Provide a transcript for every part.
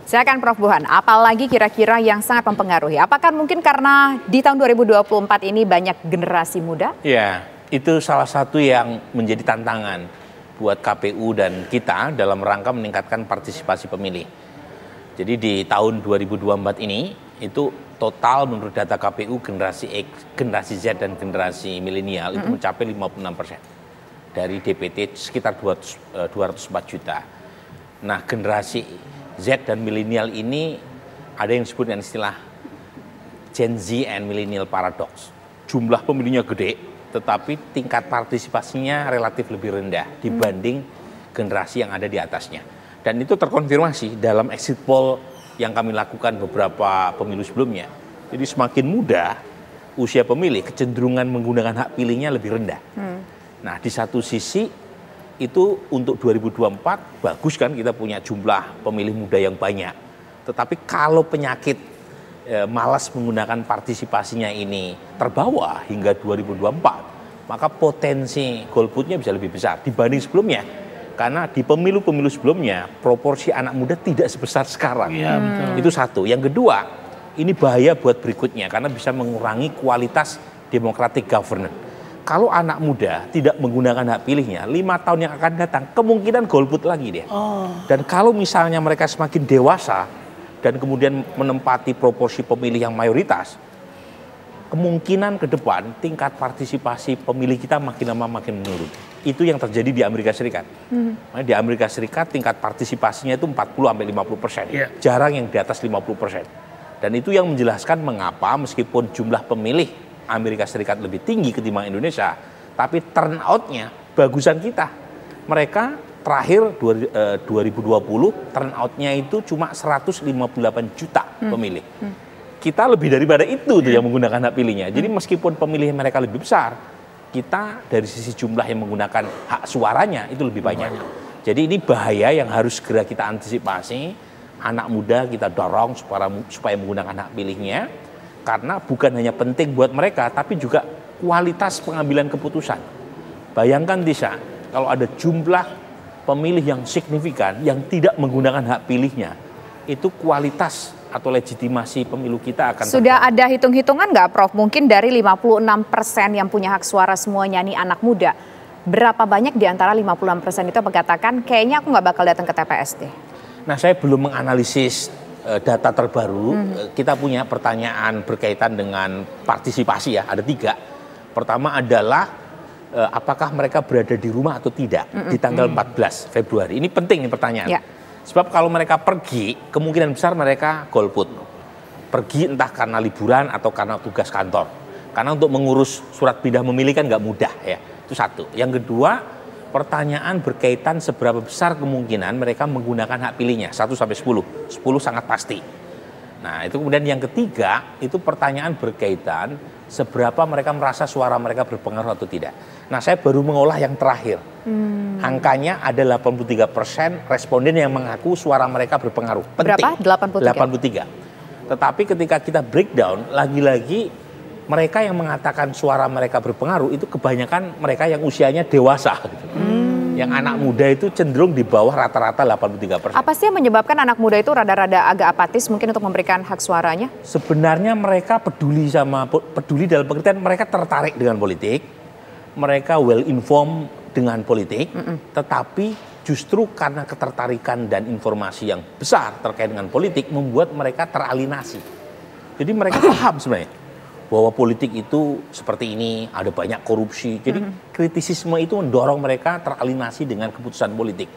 Silakan Prof. Buhan, apalagi kira-kira yang sangat mempengaruhi? Apakah mungkin karena di tahun 2024 ini banyak generasi muda? Ya, itu salah satu yang menjadi tantangan buat KPU dan kita dalam rangka meningkatkan partisipasi pemilih. Jadi di tahun 2024 ini itu total menurut data KPU generasi X, generasi Z dan generasi milenial itu mencapai 56% dari DPT sekitar 204 juta. Nah, generasi Z dan milenial ini ada yang disebut dengan istilah Gen Z and Millennial Paradox. Jumlah pemilihnya gede, tetapi tingkat partisipasinya relatif lebih rendah dibanding generasi yang ada di atasnya. Dan itu terkonfirmasi dalam exit poll yang kami lakukan beberapa pemilu sebelumnya. Jadi semakin muda usia pemilih, kecenderungan menggunakan hak pilihnya lebih rendah. Nah, di satu sisi itu untuk 2024 bagus kan kita punya jumlah pemilih muda yang banyak. Tetapi kalau penyakit malas menggunakan partisipasinya ini terbawa hingga 2024, maka potensi golputnya bisa lebih besar dibanding sebelumnya. Karena di pemilu-pemilu sebelumnya proporsi anak muda tidak sebesar sekarang. Ya, betul. Itu satu. Yang kedua, ini bahaya buat berikutnya karena bisa mengurangi kualitas democratic governance. Kalau anak muda tidak menggunakan hak pilihnya, 5 tahun yang akan datang kemungkinan golput lagi dia. Dan kalau misalnya mereka semakin dewasa dan kemudian menempati proporsi pemilih yang mayoritas, kemungkinan ke depan tingkat partisipasi pemilih kita makin lama makin menurun. Itu yang terjadi di Amerika Serikat. Di Amerika Serikat tingkat partisipasinya itu 40-50%. Jarang yang di atas 50%. Dan itu yang menjelaskan mengapa meskipun jumlah pemilih Amerika Serikat lebih tinggi ketimbang Indonesia, tapi turnout-nya bagusan kita. Mereka terakhir 2020 turnout-nya itu cuma 158 juta pemilih. Kita lebih daripada itu tuh yang menggunakan hak pilihnya. Jadi meskipun pemilih mereka lebih besar, kita dari sisi jumlah yang menggunakan hak suaranya itu lebih banyak. Jadi ini bahaya yang harus segera kita antisipasi. Anak muda kita dorong supaya menggunakan hak pilihnya. Karena bukan hanya penting buat mereka, tapi juga kualitas pengambilan keputusan. Bayangkan Tisha, kalau ada jumlah pemilih yang signifikan yang tidak menggunakan hak pilihnya, itu kualitas atau legitimasi pemilu kita akan Sudah ada hitung-hitungan nggak Prof? Mungkin dari 56% yang punya hak suara semuanya nih anak muda, berapa banyak di antara 56% itu mengatakan kayaknya aku nggak bakal datang ke TPS deh? Nah, saya belum menganalisis data terbaru. Kita punya pertanyaan berkaitan dengan partisipasi ya, ada 3. Pertama adalah apakah mereka berada di rumah atau tidak di tanggal 14 Februari. Ini penting nih pertanyaan. Sebab kalau mereka pergi, kemungkinan besar mereka golput. Pergi entah karena liburan atau karena tugas kantor. Karena untuk mengurus surat pindah memilih kan nggak mudah ya. Itu satu. Yang kedua, pertanyaan berkaitan seberapa besar kemungkinan mereka menggunakan hak pilihnya, 1 sampai 10. 10 sangat pasti. Nah, itu kemudian yang ketiga, itu pertanyaan berkaitan seberapa mereka merasa suara mereka berpengaruh atau tidak. Nah, saya baru mengolah yang terakhir. Angkanya ada 83% responden yang mengaku suara mereka berpengaruh. Penting. Berapa? 83. Tetapi ketika kita breakdown, lagi-lagi mereka yang mengatakan suara mereka berpengaruh itu kebanyakan mereka yang usianya dewasa. Yang anak muda itu cenderung di bawah rata-rata 83%. Apa sih yang menyebabkan anak muda itu rada-rada agak apatis mungkin untuk memberikan hak suaranya? Sebenarnya mereka peduli dalam pengertian mereka tertarik dengan politik, mereka well informed dengan politik, tetapi justru karena ketertarikan dan informasi yang besar terkait dengan politik membuat mereka teralinasi. Jadi mereka paham sebenarnya bahwa politik itu seperti ini, ada banyak korupsi. Jadi kritisisme itu mendorong mereka teralinasi dengan keputusan politik.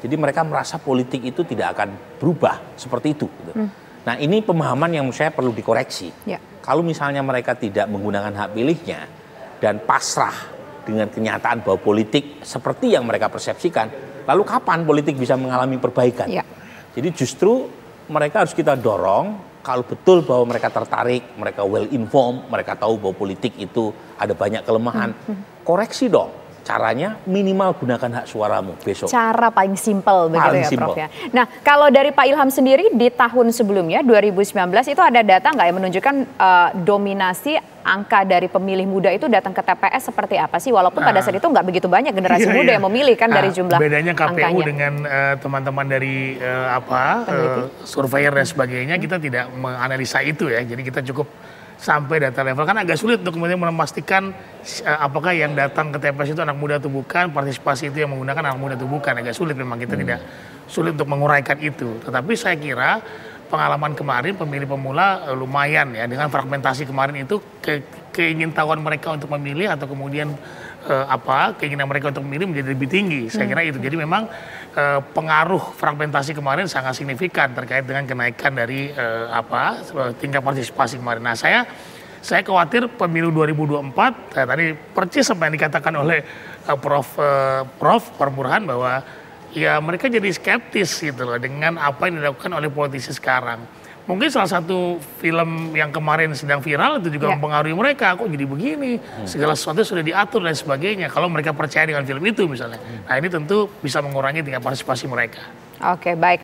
Jadi mereka merasa politik itu tidak akan berubah seperti itu. Nah, ini pemahaman yang menurut saya perlu dikoreksi. Kalau misalnya mereka tidak menggunakan hak pilihnya dan pasrah dengan kenyataan bahwa politik seperti yang mereka persepsikan, lalu kapan politik bisa mengalami perbaikan? Jadi justru mereka harus kita dorong. Kalau betul bahwa mereka tertarik, mereka well informed, mereka tahu bahwa politik itu ada banyak kelemahan, koreksi dong caranya minimal gunakan hak suaramu besok. Cara paling simpel begitu Paling ya simpel. Prof ya. Nah kalau dari Pak Ilham sendiri di tahun sebelumnya 2019 itu ada data nggak yang menunjukkan dominasi angka dari pemilih muda itu datang ke TPS seperti apa sih? Walaupun pada saat itu nggak begitu banyak generasi muda yang memilih kan dari jumlah bedanya KPU angkanya. dengan teman-teman dari surveyor dan sebagainya, kita tidak menganalisa itu ya. Jadi kita cukup sampai data level, kan agak sulit untuk kemudian memastikan apakah yang datang ke TPS itu anak muda atau bukan, partisipasi itu yang menggunakan anak muda atau bukan. Agak sulit memang, kita tidak sulit untuk menguraikan itu. Tetapi saya kira pengalaman kemarin pemilih pemula lumayan ya, dengan fragmentasi kemarin itu keingintahuan mereka untuk memilih atau kemudian keinginan mereka untuk memilih menjadi lebih tinggi. Saya kira itu. Jadi memang pengaruh fragmentasi kemarin sangat signifikan terkait dengan kenaikan dari tingkat partisipasi kemarin. Nah, saya khawatir pemilu 2024 tadi percis apa yang dikatakan oleh Prof Burhan bahwa ya mereka jadi skeptis gitu loh dengan apa yang dilakukan oleh politisi sekarang. Mungkin salah satu film yang kemarin sedang viral itu juga mempengaruhi mereka, kok jadi begini, segala sesuatu sudah diatur dan sebagainya. Kalau mereka percaya dengan film itu misalnya, nah ini tentu bisa mengurangi tingkat partisipasi mereka. Oke, baik.